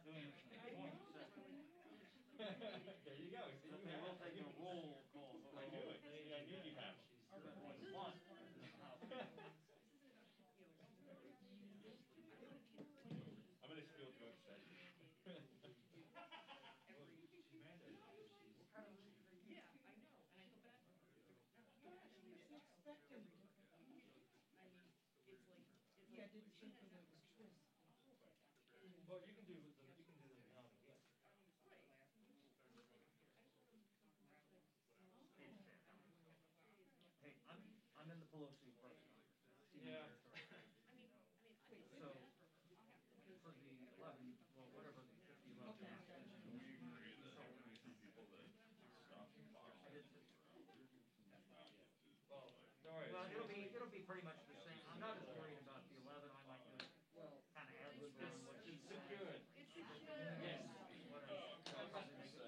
not doing this in 20 seconds. There you go. See, Okay, we'll take a roll call. I knew it. See, I knew you'd have One. I'm gonna steal George Sessions. Yeah, I know, and I go back. Yeah, did the same thing with the twist. Well, you can do the now and again. Hey, I'm in the Pelosi part. Yeah. So, for the 11, well, whatever the 50, 11. We agree that there will be some people that stop and follow. Well, don't worry. Well, it'll be pretty much the same. I'm not as worried about the 11. I might just kind of add lib on what she It's said. secured. Yes. I'll probably make it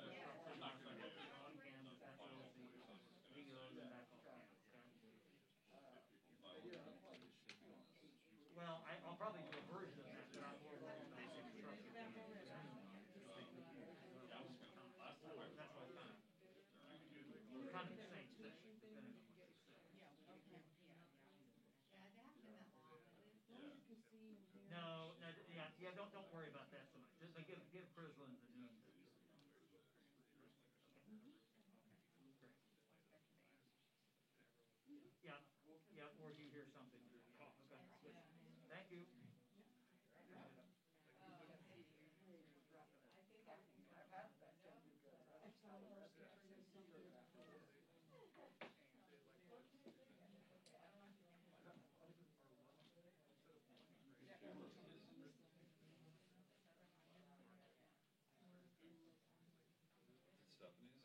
I'm not gonna do it. on cam, but that's Pelosi, videos and back on cam. Well, I'll probably do a version of that, but I'm more worried about the infrastructure. That was kind of, last time I was That's what on, kind of the same thing. depending on what you say. Yeah, okay, yeah. Yeah, they haven't been that long. No, yeah, don't worry about that so much. Just like give Crislin the noon. Yeah, or you hear something. Okay, good. Thank you. Stephanie's?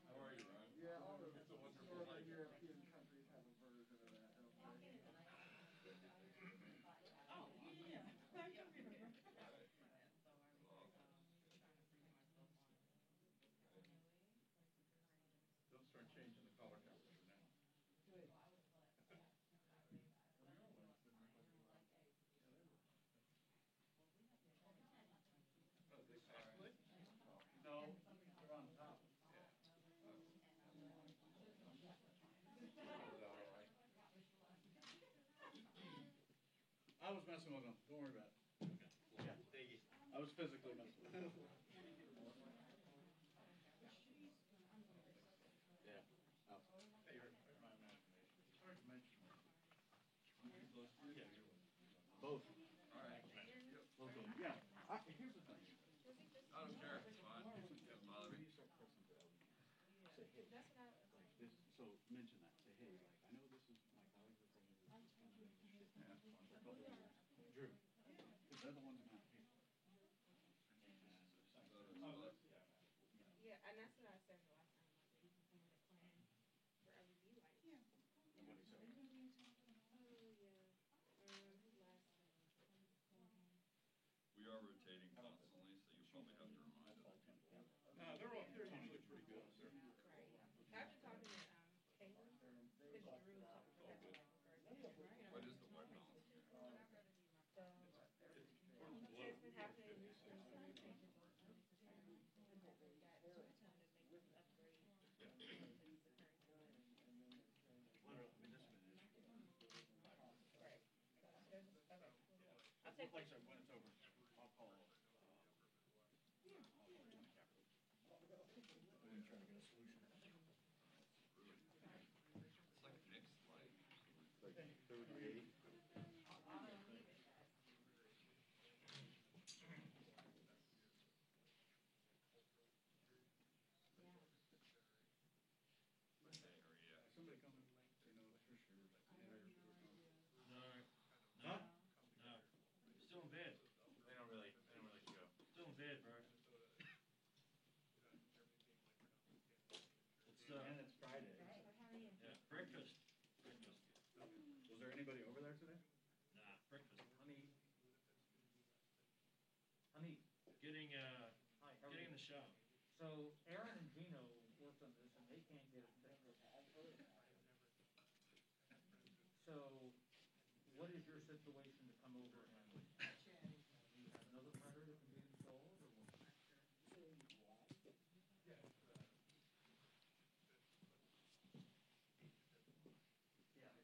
How are you, Ron? Yeah, all the It's a wonderful northern life. European countries have a version of that, don't they? Oh, yeah. Don't start changing the color temperature now. Oh, this actually? No, you're on top. I was messing with them, don't worry about it. Yeah, thank you. I was physically messing with them. Yeah. Oh. Hey, my imagination. Sorry to mention. Yeah. Both. All right. Both of them. Yeah. Here's the thing. I don't care, it's fine. Doesn't bother me. Say, hey, like this, so mention that. Say, hey, like, I know this is my colleague that's doing this shit for a couple of years. Drew. Because they're the ones that have to pay. Yeah, and that's what I said the last time. Like, you can come with a plan for a review. Like, yeah. What he said. Oh, yeah. Who last? We are rotating constantly, so you probably have to remind us. They're usually pretty good. Right. After talking to Caitlin, because Drew talked to her first. What is the white balance? It's been happening recently, so we changed it to 100%. And that they got to make an upgrade. Right. Okay. I'll take Like I said, when it's over, I'll call. I'll call Tony Capital. We're gonna try to get a solution. It's like mixed light. Like 38. Somebody coming, you know, for sure. No. Still in bed. They don't really show. Still in bed, bro. It's And it's Friday. yeah, breakfast. Was there anybody over there? shop. So Aaron and Gino worked on this and they can't get it fixed. So what is your situation to come over and do you have another printer that can be installed or what?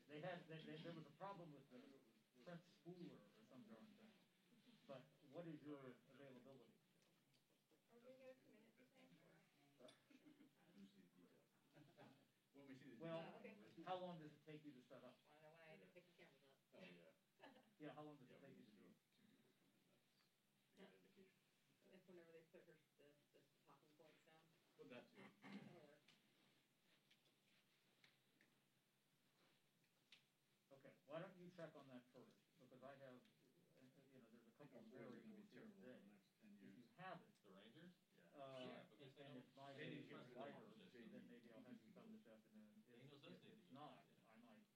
Yeah, there was a problem with the print spooler or some darn thing. But what is your availability? Are we gonna get a minute to say? When we see the details. When we see the Well, okay. how long does it take you to set up? I don't know when I end up picking cameras up. Oh, yeah. Yeah, how long does it take you to do it? Two people come in, that's, we got indication. If whenever they put the talking points down, Well, that too. that'll work. Okay, why don't you check on that first, because I have, there's a couple of variables here Terrible today. for the next 10 If years. you have it, The Rangers? Yeah. Yeah, because they and don't- if my they day need to is get rid of lighter, the then maybe I'll have you come this afternoon. Daniels does If need to it's get not, rid of it.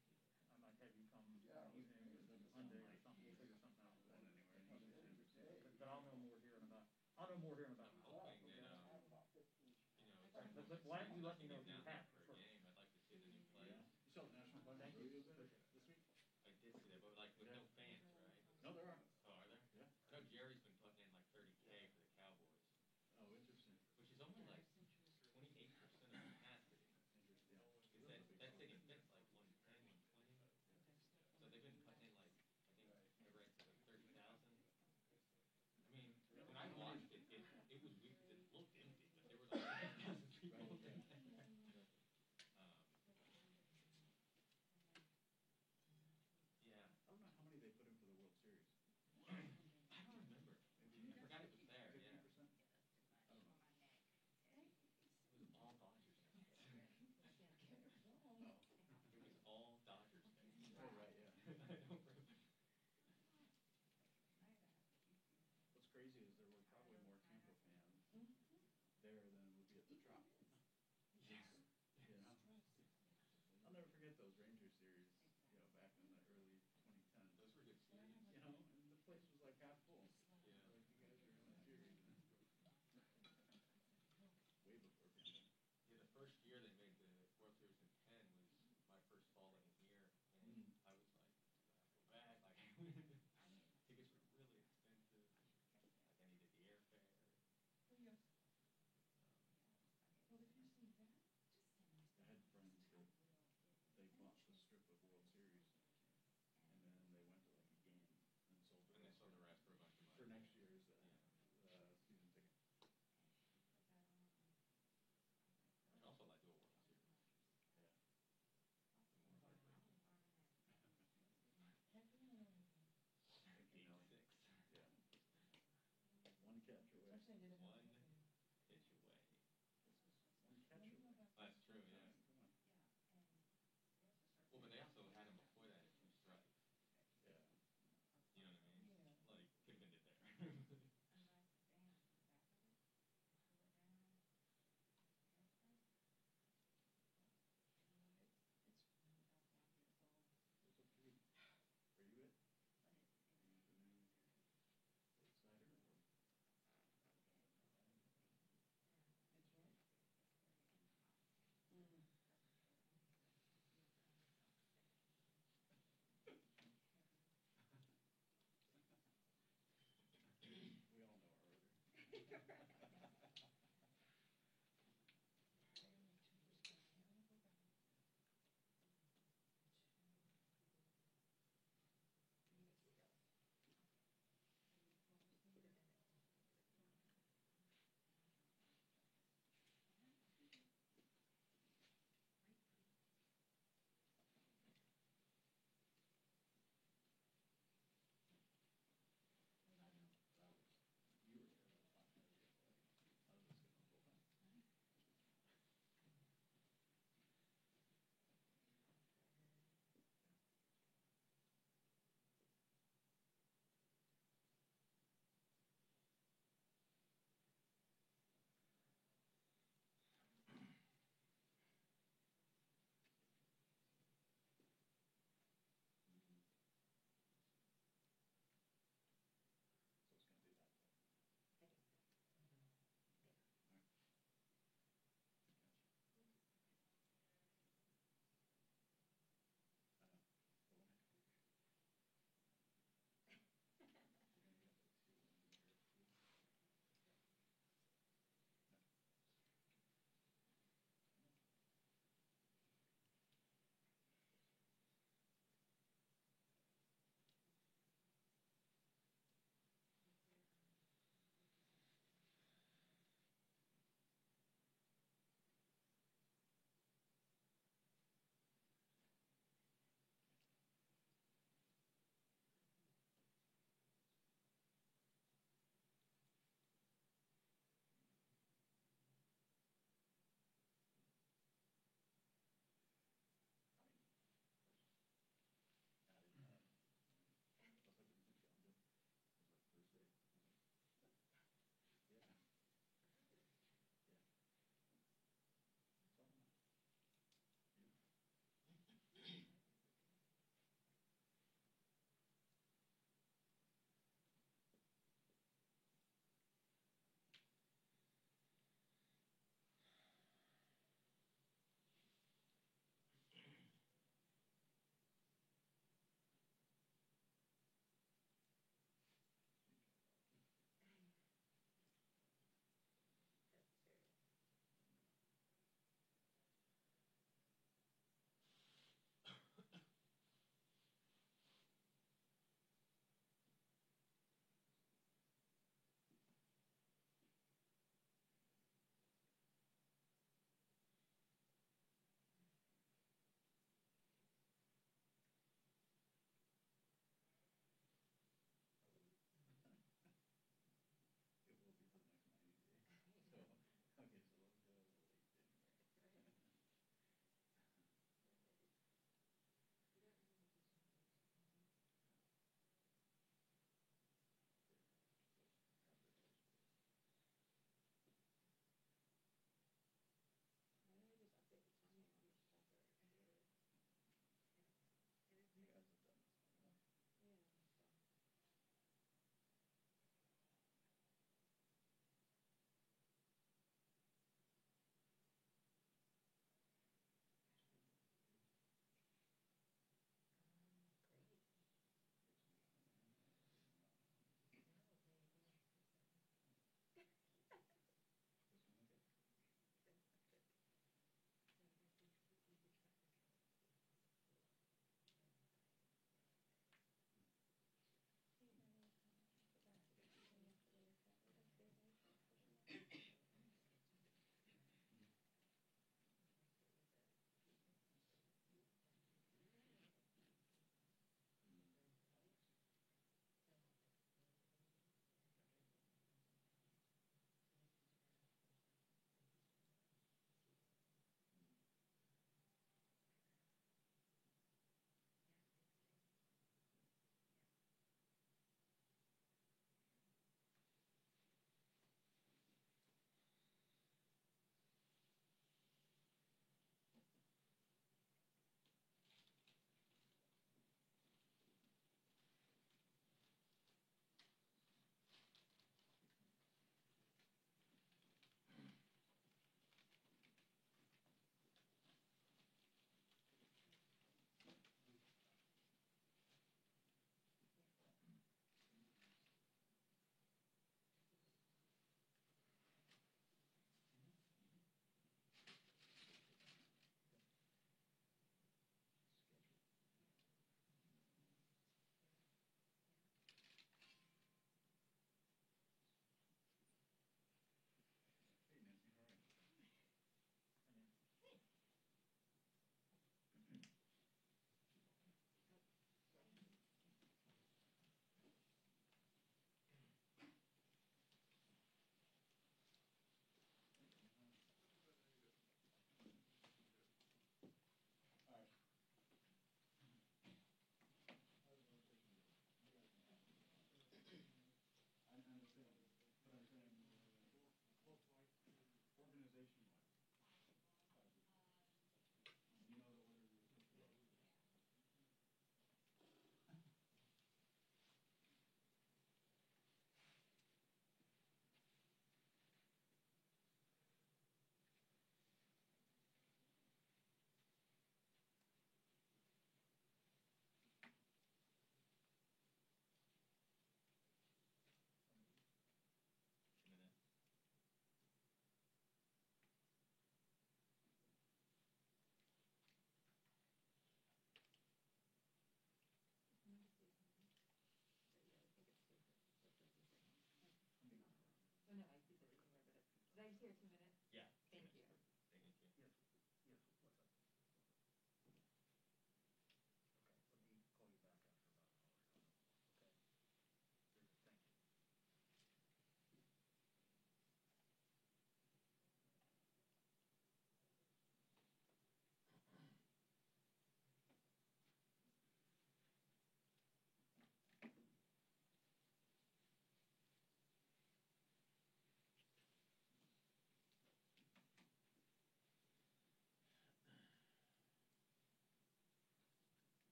I might have you come in the evening or Monday or something, we'll figure something out. Going anywhere. But I'll know more here in about, I'm hoping okay? that, But why don't you let me know if you down have there it for a first? game, I'd like to see the new Yeah. players. You saw the National Plaza Thank you. Rodeos this week? I did see that, but like with no fans, right? No, there are. Oh, are there? Yeah. I know Jerry's been putting in like 30K for the Cowboys, Oh, interesting. which is only like 28% of capacity. Interesting. Yeah. Because that stadium fits like 110, 120. So they've been putting in like, I think the rates like 30,000. I mean, when I watched it, it was weird 'cause it looked empty, but there was like 30,000 people in there. Yeah, I don't know how many they put in for the World Series. I don't remember. Maybe I forgot it was there, yeah. 50%? I don't know. It was all Dodgers fans. Oh. It was all Dodgers fans. Oh, right, yeah. I don't remember. What's crazy is there were probably more Tampa fans there than would be at the Trop. Yeah. You know? I'll never forget those Ranger series, back in the early 2010s. Those were good series. And the place was like half full. Yeah. Like, you guys are in the series. Way before pandemic. Yeah, the first year they made the World Series in Penn was my first fall in here, and Mm. I was like, go back. Like, tickets were really expensive. Like, I needed the airfare. Oh, yes. Well, if you see that, I had friends that they bought the strip of World Series and then they went to like a game and sold the And they rest sold the rest for a bunch of money. for next year's Yeah. season ticket. I'd also like to do a World Series. Yeah. The more likely. heck, no. Like 86. Yeah. One catch away. I'm saying they didn't have One anything. pitch away. One catch away. That's true, yeah. Come on. Well, but they also had him before that at 2 strikes. Yeah. You know what I mean? Yeah. Like, could have ended there. What's up, Pete? Are you it? Are you the new late slider or? It's what? Mm. We all know our order. You were here, that was fine. here 2 minutes? Yeah. Thank you. Thank you. Yes, yes, what's up? Okay, let me call you back after about an hour. Okay? Very good, thank you.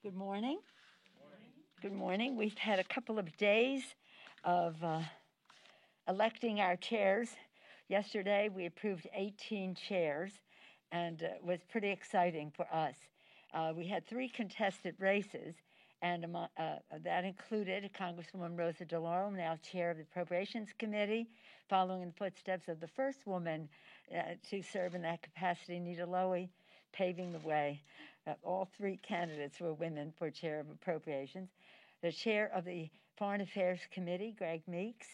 Good morning. Good morning. We've had a couple of days of electing our chairs. Yesterday we approved 18 chairs, and it was pretty exciting for us. We had 3 contested races, and that included Congresswoman Rosa DeLauro, now chair of the Appropriations Committee, following in the footsteps of the first woman to serve in that capacity, Nita Lowey, paving the way. All 3 candidates were women for chair of Appropriations. The chair of the Foreign Affairs Committee, Greg Meeks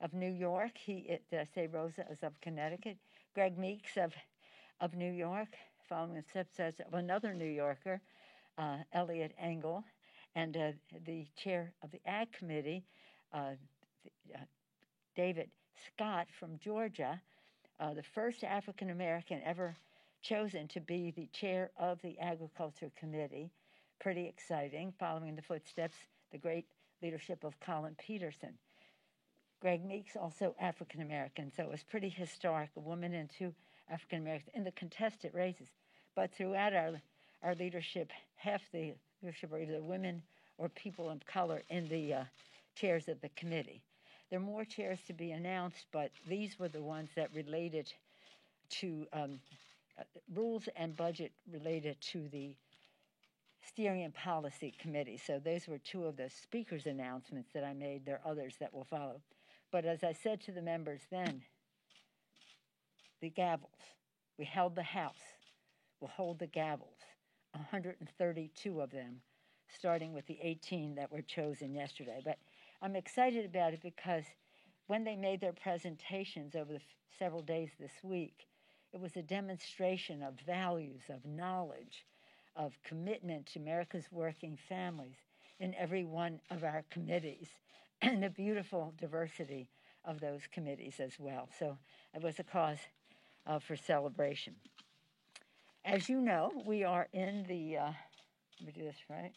of New York. Did I say Rosa is of Connecticut? Greg Meeks of New York, following the steps of another New Yorker, Elliot Engel, and the chair of the Ag Committee, David Scott from Georgia, the first African American ever chosen to be the chair of the Agriculture Committee. Pretty exciting, following the footsteps, the great leadership of Colin Peterson. Greg Meeks, also African American, so it was pretty historic, a woman and 2 African Americans in the contested races. But throughout our leadership, half the leadership are either women or people of color in the chairs of the committee. There are more chairs to be announced, but these were the ones that related to rules and budget related to the Steering and Policy Committee. So those were 2 of the speaker's announcements that I made. There are others that will follow. But as I said to the members then, the gavels. We held the House. We'll hold the gavels, 132 of them, starting with the 18 that were chosen yesterday. But I'm excited about it because when they made their presentations over the several days this week, it was a demonstration of values, of knowledge, of commitment to America's working families in every one of our committees, and the beautiful diversity of those committees as well. So it was a cause for celebration. As you know, we are in the, let me do this right.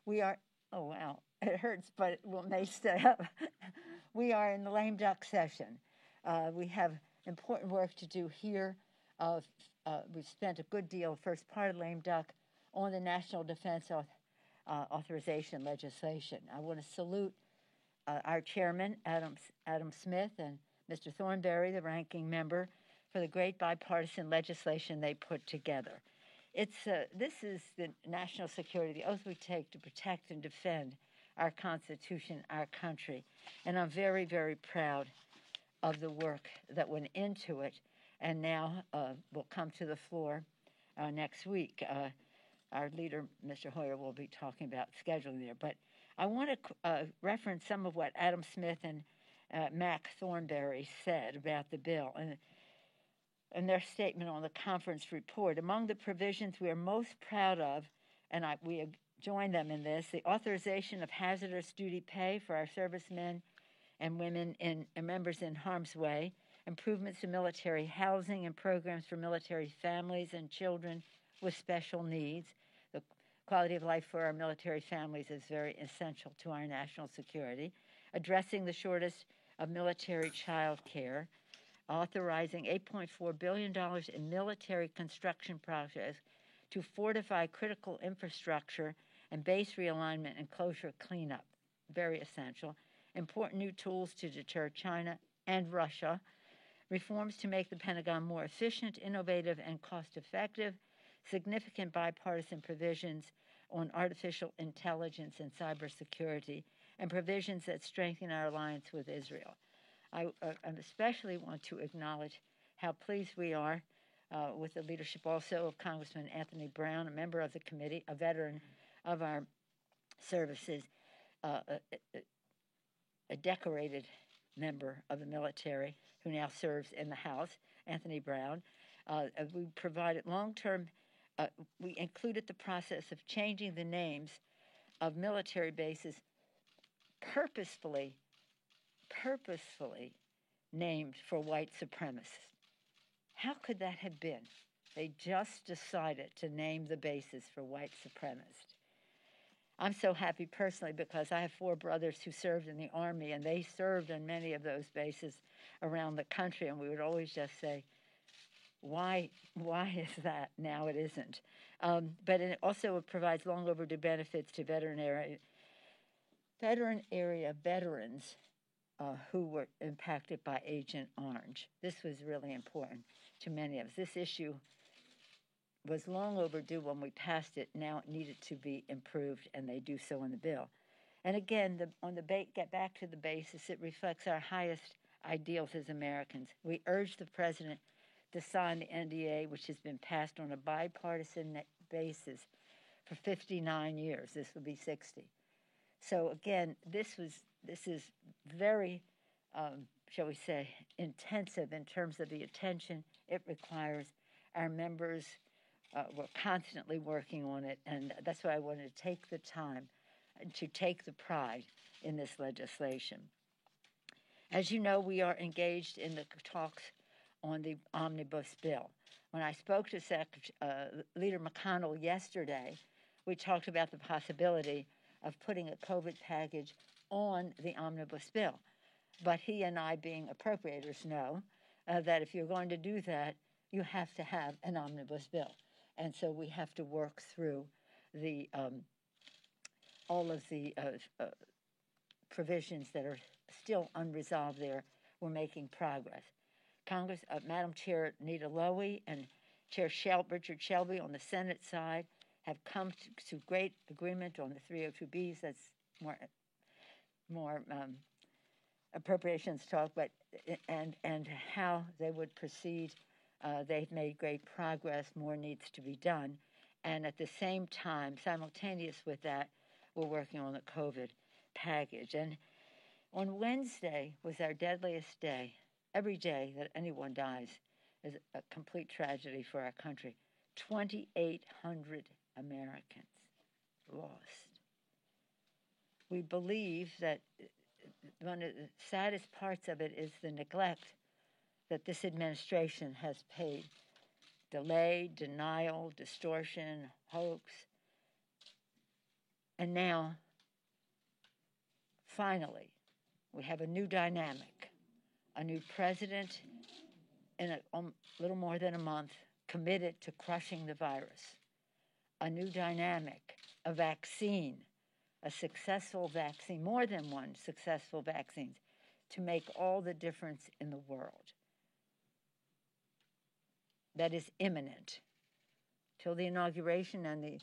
We are, oh wow, it hurts, but it may stay up. We are in the lame duck session. We have important work to do here. We've spent a good deal, first part of lame duck, on the National Defense Authorization legislation. I want to salute our chairman, Adam Smith, and Mr. Thornberry, the ranking member, for the great bipartisan legislation they put together. This is the national security, the oath we take to protect and defend our Constitution, our country. And I'm very, very proud of the work that went into it, and now will come to the floor next week. Our leader, Mr. Hoyer, will be talking about scheduling there. But I want to reference some of what Adam Smith and Mac Thornberry said about the bill and their statement on the conference report. Among the provisions we are most proud of, and we join them in this, the authorization of hazardous duty pay for our servicemen and women and members in harm's way, improvements to military housing and programs for military families and children with special needs. The quality of life for our military families is very essential to our national security. Addressing the shortage of military child care, authorizing $8.4 billion in military construction projects to fortify critical infrastructure and base realignment and closure cleanup, very essential. Important new tools to deter China and Russia, reforms to make the Pentagon more efficient, innovative, and cost-effective, significant bipartisan provisions on artificial intelligence and cybersecurity, and provisions that strengthen our alliance with Israel. I especially want to acknowledge how pleased we are with the leadership also of Congressman Anthony Brown, a member of the committee, a veteran of our services, a decorated member of the military who now serves in the House, Anthony Brown. We provided long-term, we included the process of changing the names of military bases purposefully named for white supremacists. How could that have been? They just decided to name the bases for white supremacists. I'm so happy personally because I have 4 brothers who served in the Army, and they served on many of those bases around the country, and we would always just say, Why is that now it isn't? But it also provides long overdue benefits to veteran area veterans who were impacted by Agent Orange. This was really important to many of us. This issue was long overdue when we passed it. Now it needed to be improved, and they do so in the bill. And again, get back to the basis, it reflects our highest ideals as Americans. We urge the president to sign the NDA, which has been passed on a bipartisan basis for 59 years. This will be 60. So again, this is very, shall we say, intensive in terms of the attention it requires. Our members were constantly working on it, and that's why I wanted to take the time to take the pride in this legislation. As you know, we are engaged in the talks on the omnibus bill. When I spoke to Leader McConnell yesterday, we talked about the possibility of putting a COVID package on the omnibus bill. But he and I, being appropriators, know that if you're going to do that, you have to have an omnibus bill. And so we have to work through the all of the provisions that are still unresolved there. We're making progress. Congress, Madam Chair Nita Lowey and Chair Richard Shelby on the Senate side have come to great agreement on the 302Bs. That's more appropriations talk, but and how they would proceed. They've made great progress. More needs to be done, and at the same time, simultaneous with that, we're working on the COVID package. And on Wednesday was our deadliest day. Every day that anyone dies is a complete tragedy for our country. 2,800 Americans lost. We believe that one of the saddest parts of it is the neglect that this administration has paid. Delay, denial, distortion, hoax. And now, finally, we have a new dynamic, a new president in a little more than a month committed to crushing the virus, a new dynamic, a vaccine, a successful vaccine, more than one successful vaccine to make all the difference in the world. That is imminent. Till the inauguration and the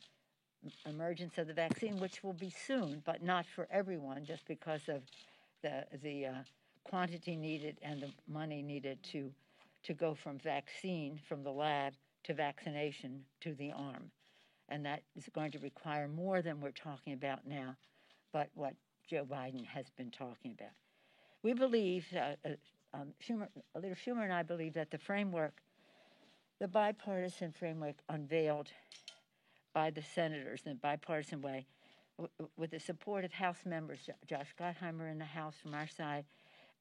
emergence of the vaccine, which will be soon, but not for everyone, just because of the quantity needed and the money needed to go from vaccine, from the lab, to vaccination, to the arm. And that is going to require more than we're talking about now, but what Joe Biden has been talking about. We believe, Leader Schumer and I believe that the bipartisan framework unveiled by the senators in a bipartisan way, with the support of House members, Josh Gottheimer in the House from our side,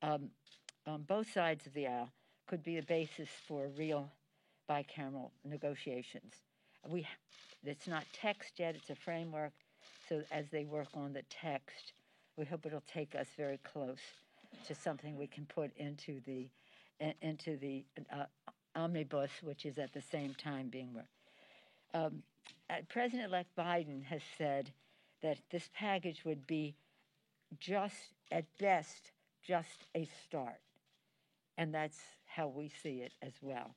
on both sides of the aisle, could be a basis for real bicameral negotiations. It's not text yet, it's a framework, so as they work on the text, we hope it'll take us very close to something we can put into the omnibus, which is at the same time being worked. President-elect Biden has said that this package would be at best, just a start. And that's how we see it as well.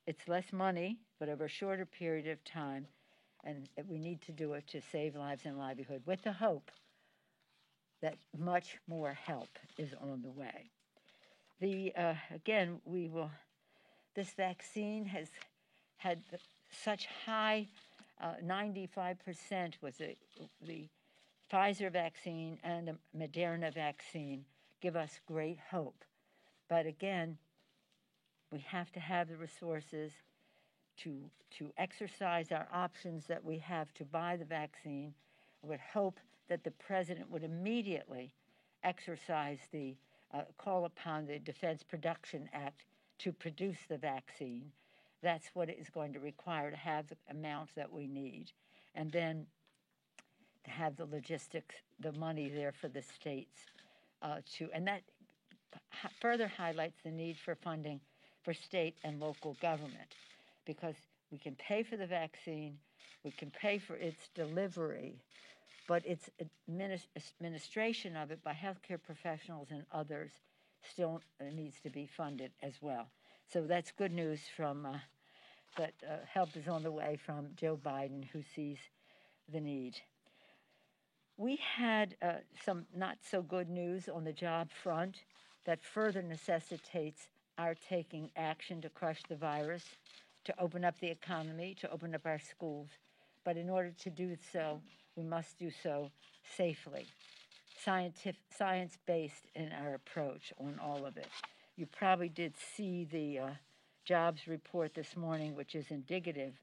It's less money, but over a shorter period of time, and we need to do it to save lives and livelihood, with the hope that much more help is on the way. This vaccine has had such high, 95% was the Pfizer vaccine and the Moderna vaccine give us great hope. But again, we have to have the resources to exercise our options that we have to buy the vaccine. I would hope that the president would immediately exercise call upon the Defense Production Act to produce the vaccine. That's what it is going to require to have the amounts that we need. And then to have the logistics, the money there for the states and that further highlights the need for funding for state and local government, because we can pay for the vaccine, we can pay for its delivery, but its administration of it by healthcare professionals and others still needs to be funded as well. So that's good news from that help is on the way from Joe Biden, who sees the need. We had some not so good news on the job front that further necessitates our taking action to crush the virus, to open up the economy, to open up our schools. But in order to do so, we must do so safely, science-based in our approach on all of it. You probably did see the jobs report this morning, which is indicative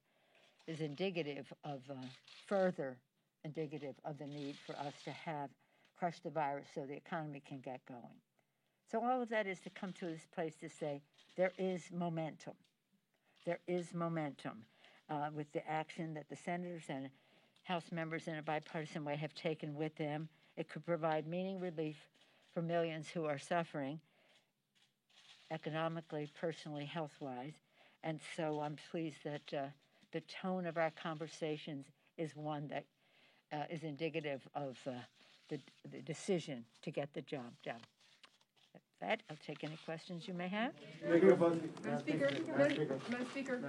of further indicative of the need for us to have crush the virus so the economy can get going. So all of that is to come to this place to say there is momentum. There is momentum with the action that the senators and House members in a bipartisan way have taken with them. It could provide meaningful relief for millions who are suffering economically, personally, health-wise. And so I'm pleased that the tone of our conversations is one that is indicative of the decision to get the job done. With that, I'll take any questions you may have. Madam Speaker, Madam Speaker.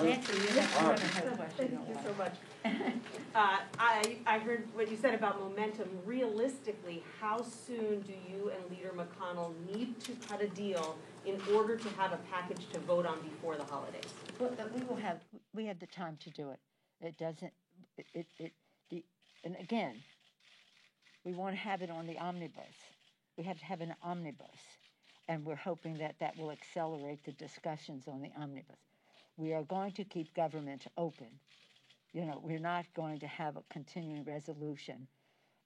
Nancy, you have a question. Thank you so much. I heard what you said about momentum. Realistically, how soon do you and Leader McConnell need to cut a deal in order to have a package to vote on before the holidays? Well, we have the time to do it. It doesn't, and again, we want to have it on the omnibus. We have to have an omnibus, and we're hoping that that will accelerate the discussions on the omnibus. We are going to keep government open. You know, we're not going to have a continuing resolution,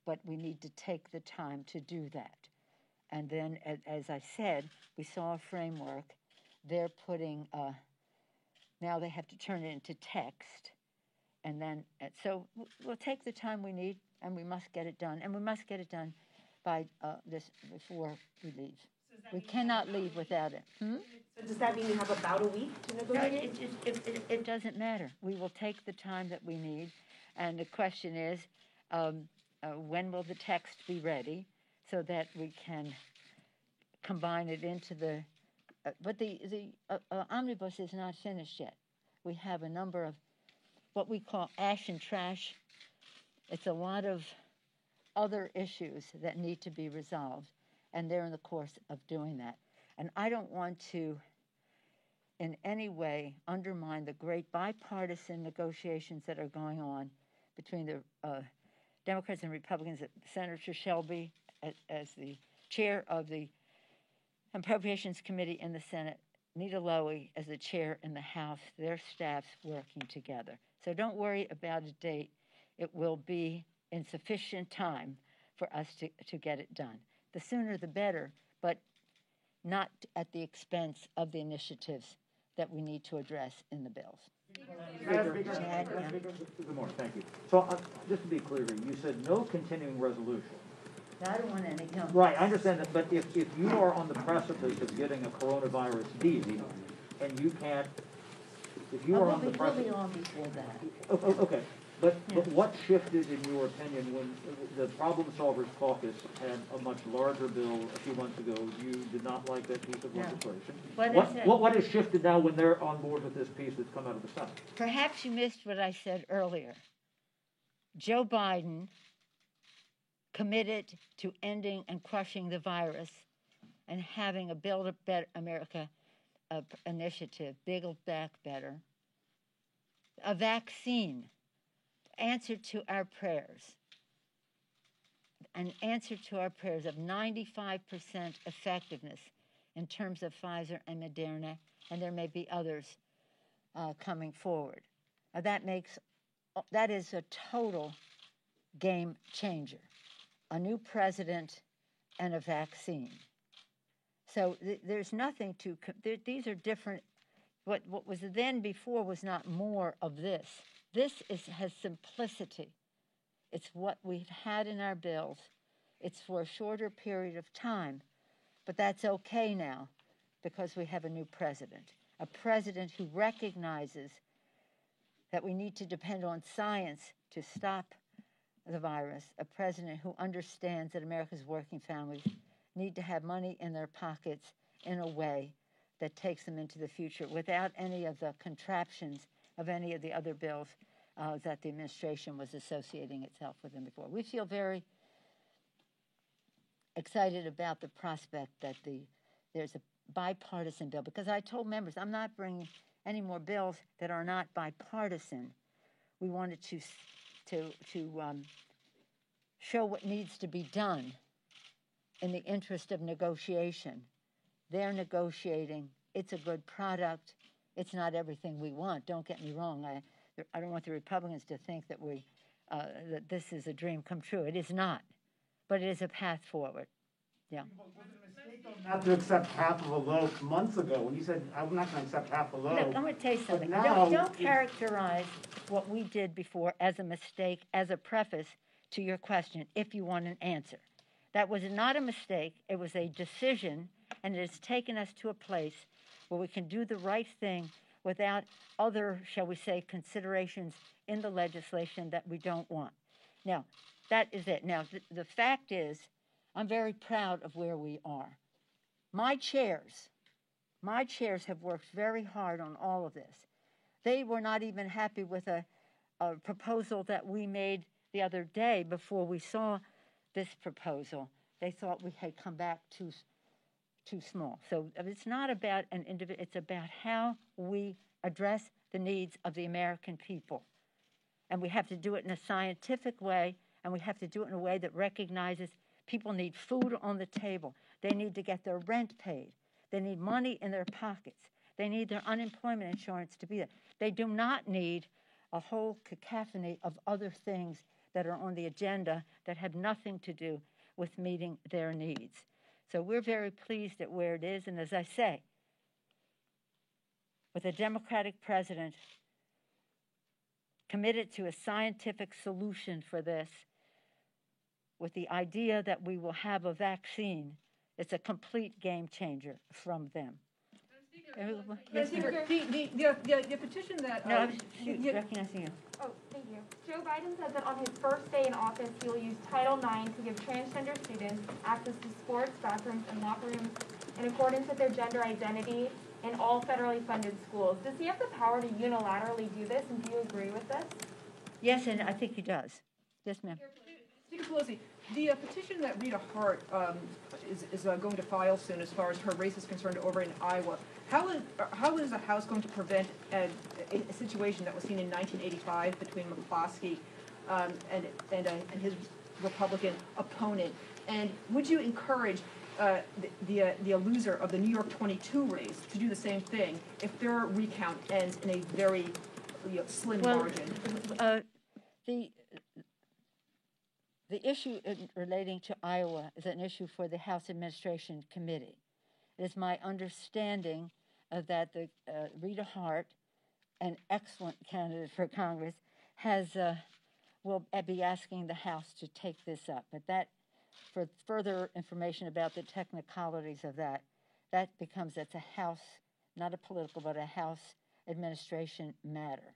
but we need to take the time to do that. And then, as I said, we saw a framework. They're putting, now they have to turn it into text. And then, so we'll take the time we need, and we must get it done. And we must get it done by before we leave. So we cannot leave without it. So does that mean you have about a week to negotiate? No, it doesn't matter. We will take the time that we need. And the question is, when will the text be ready so that we can combine it into the, but the omnibus is not finished yet. We have a number of what we call ash and trash. It's a lot of other issues that need to be resolved, and they're in the course of doing that. And I don't want to in any way undermine the great bipartisan negotiations that are going on between the Democrats and Republicans. Senator Shelby, as the chair of the Appropriations Committee in the Senate, Nita Lowey as the chair in the House, their staffs working together. So don't worry about a date. It will be in sufficient time for us to get it done. The sooner the better, but not at the expense of the initiatives that we need to address in the bills. Madam Speaker, good morning, thank you. So just to be clear, you said no continuing resolution. I don't want any. No. Right, I understand that, but if you are on the precipice of getting a coronavirus deed, and you can't, if you are on the precipice. We'll be on before that. Okay, but what shifted, in your opinion, when the Problem Solvers Caucus had a much larger bill a few months ago? You did not like that piece of legislation. What has shifted now when they're on board with this piece that's come out of the Senate? Perhaps you missed what I said earlier. Joe Biden committed to ending and crushing the virus and having a Build a Better America initiative, Build Back Better, a vaccine, answer to our prayers, an answer to our prayers of 95% effectiveness in terms of Pfizer and Moderna, and there may be others coming forward. That is a total game changer. A new president and a vaccine. So there's nothing to, these are different. What was then before was not more of this. This has simplicity. It's what we've had in our bills. It's for a shorter period of time, But that's okay now because we have a new president, a president who recognizes that we need to depend on science to stop the virus, a president who understands that America's working families need to have money in their pockets in a way that takes them into the future without any of the contraptions of any of the other bills that the administration was associating itself with them before. We feel very excited about the prospect that there's a bipartisan bill, because I told members I'm not bringing any more bills that are not bipartisan. We wanted to show what needs to be done in the interest of negotiation. They're negotiating. It's a good product. It's not everything we want. Don't get me wrong. I don't want the Republicans to think that that this is a dream come true. It is not, but it is a path forward. Yeah. Was it a mistake not to accept half of a loaf months ago when you said I'm not going to accept half a loaf? Look, I'm going to tell you something. Now, don't characterize what we did before as a mistake, as a preface to your question, if you want an answer. That was not a mistake. It was a decision, and it has taken us to a place where we can do the right thing without other, shall we say, considerations in the legislation that we don't want. Now, that is it. Now, the fact is, I'm very proud of where we are. My chairs have worked very hard on all of this. They were not even happy with a proposal that we made the other day before we saw this proposal. They thought we had come back too small. So it's not about an individual, it's about how we address the needs of the American people. And we have to do it in a scientific way, and we have to do it in a way that recognizes people need food on the table. They need to get their rent paid. They need money in their pockets. They need their unemployment insurance to be there. They do not need a whole cacophony of other things that are on the agenda that have nothing to do with meeting their needs. So we're very pleased at where it is. And as I say, with a Democratic president committed to a scientific solution for this, with the idea that we will have a vaccine, it's a complete game changer from them. Yes, the petition that... No, I was recognizing you. Oh, thank you. Joe Biden said that on his first day in office, he will use Title IX to give transgender students access to sports, bathrooms, and locker rooms in accordance with their gender identity in all federally funded schools. Does he have the power to unilaterally do this, and do you agree with this? Yes, and I think he does. Yes, ma'am. Speaker Pelosi, the petition that Rita Hart is going to file soon as far as her race is concerned over in Iowa, how is the House going to prevent a situation that was seen in 1985 between McCloskey and his Republican opponent? And would you encourage the loser of the New York 22 race to do the same thing if their recount ends in a very slim margin? The issue relating to Iowa is an issue for the House Administration Committee. It is my understanding that Rita Hart, an excellent candidate for Congress, will be asking the House to take this up. But that, for further information about the technicalities of that becomes, that's a House, not a political, but a House administration matter.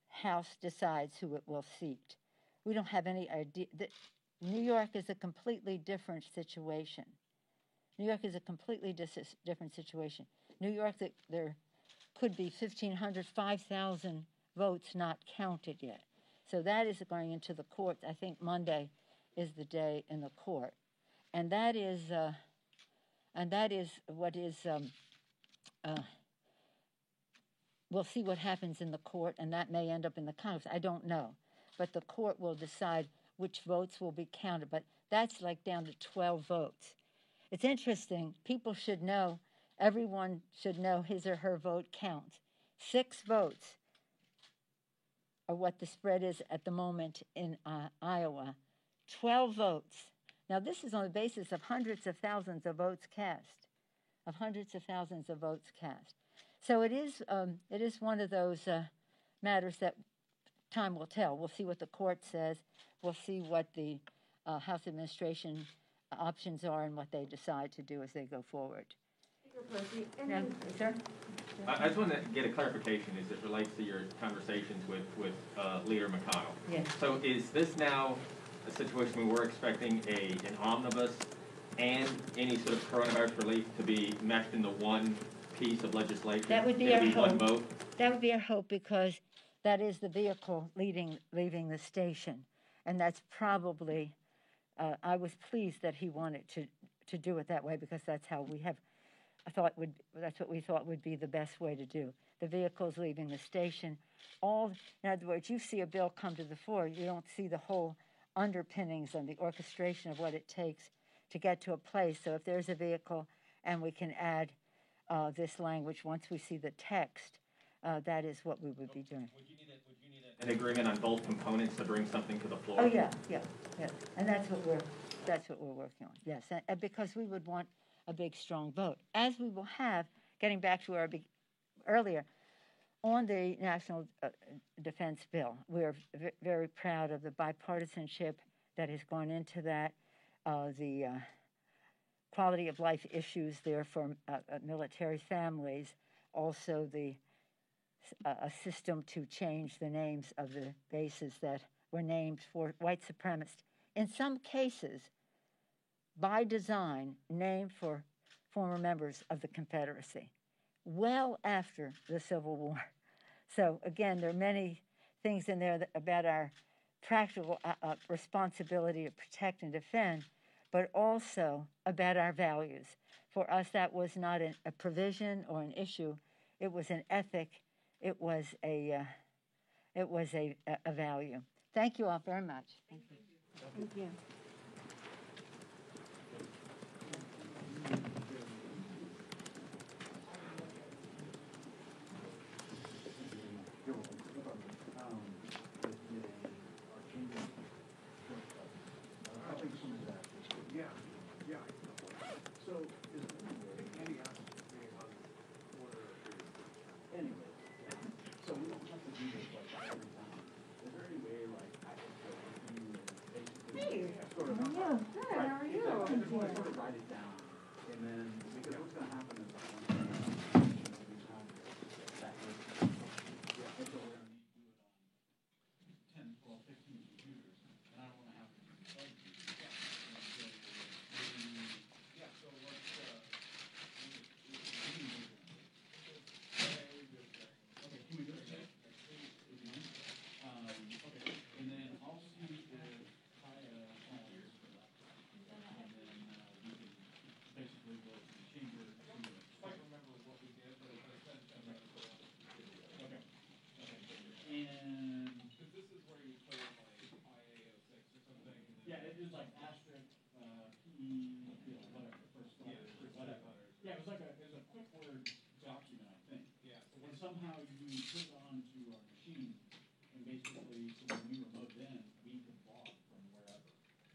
House decides who it will seat. We don't have any idea. New York is a completely different situation. New York is a completely different situation. New York, there could be 1,500, 5,000 votes not counted yet. So that is going into the courts. I think Monday is the day in the court. And that is what is, we'll see what happens in the court, and that may end up in the Congress. I don't know. But the court will decide which votes will be counted. But that's like down to 12 votes. It's interesting. People should know, everyone should know his or her vote counts. 6 votes are what the spread is at the moment in Iowa. 12 votes. Now, this is on the basis of hundreds of thousands of votes cast, So it is one of those matters that time will tell. We'll see what the court says. We'll see what the House administration options are and what they decide to do as they go forward. And Now, then, sir? I just want to get a clarification as it relates to your conversations with Leader McConnell. Yes. So is this now a situation where we're expecting an omnibus and any sort of coronavirus relief to be meshed into one piece of legislation? That would be It'll our one hope. vote? That would be our hope, because that is the vehicle leaving the station. And that's probably, I was pleased that he wanted to do it that way, because that's how we have, that's what we thought would be the best way to do. The vehicles leaving the station, in other words, you see a bill come to the floor, you don't see the whole underpinnings and the orchestration of what it takes to get to a place. So if there's a vehicle and we can add this language once we see the text, that is what we would be doing. Would you need an agreement on both components to bring something to the floor? Oh, yeah, and that's what we're working on. Yes, and because we would want a big, strong vote, as we will have. Getting back to our earlier on the National Defense Bill, we are very proud of the bipartisanship that has gone into that, the quality of life issues there for military families, also a system to change the names of the bases that were named for white supremacists. In some cases, by design, named for former members of the Confederacy, well after the Civil War. So again, there are many things in there about our practical responsibility to protect and defend, but also about our values. For us, that was not a provision or an issue. It was an ethic. It was a value. Thank you all very much. Thank you. Thank you. Somehow you put it onto our machine, and basically, so when we remote in, we could log from wherever.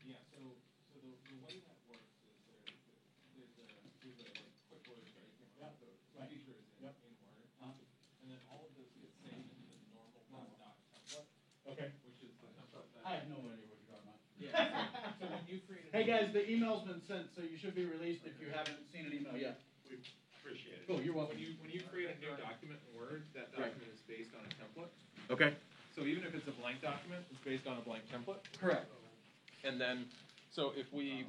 Yeah, so the way that works is there's a quick word, right? Yep. The feature is in Word. And then all of this gets saved into the normal doc template. Okay. Which is the template that. I have no idea what you're talking about. Yeah. So when you create Hey guys, the email's been sent, so you should be released if you haven't seen an email yet. We appreciate it. Cool, you're welcome. When you create a new document in Word, that document is based on a template. Okay. So even if it's a blank document, it's based on a blank template. Correct. And then, so if we